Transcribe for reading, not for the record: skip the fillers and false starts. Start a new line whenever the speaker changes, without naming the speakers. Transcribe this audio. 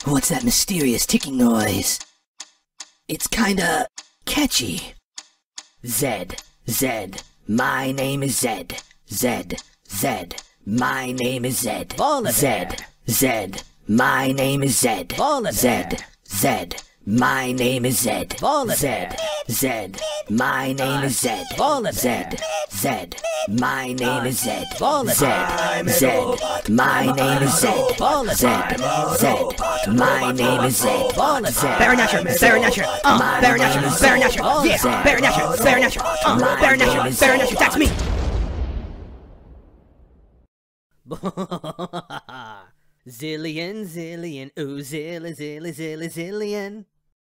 What's that mysterious ticking noise? It's kinda catchy. Zed, Zed, my name is Zed. Zed, Zed, my name is Zed. Zed, Zed, my name is Zed. Zed, Zed, my name is Zed. Zed, Zed, my name is Zed. Zed, Zed, my name is Zed. Zed, Zed, my name is Zed. Zed, Zed, my name is Zed.
Baron Asher, Baron Asher, Baron Asher, Baron Asher, yeah, Baron Asher, Baron Asher, Baron Asher, Baron Asher, that's me.
Zillion, zillion, ooh, zilly, zilly, zilly, zillion.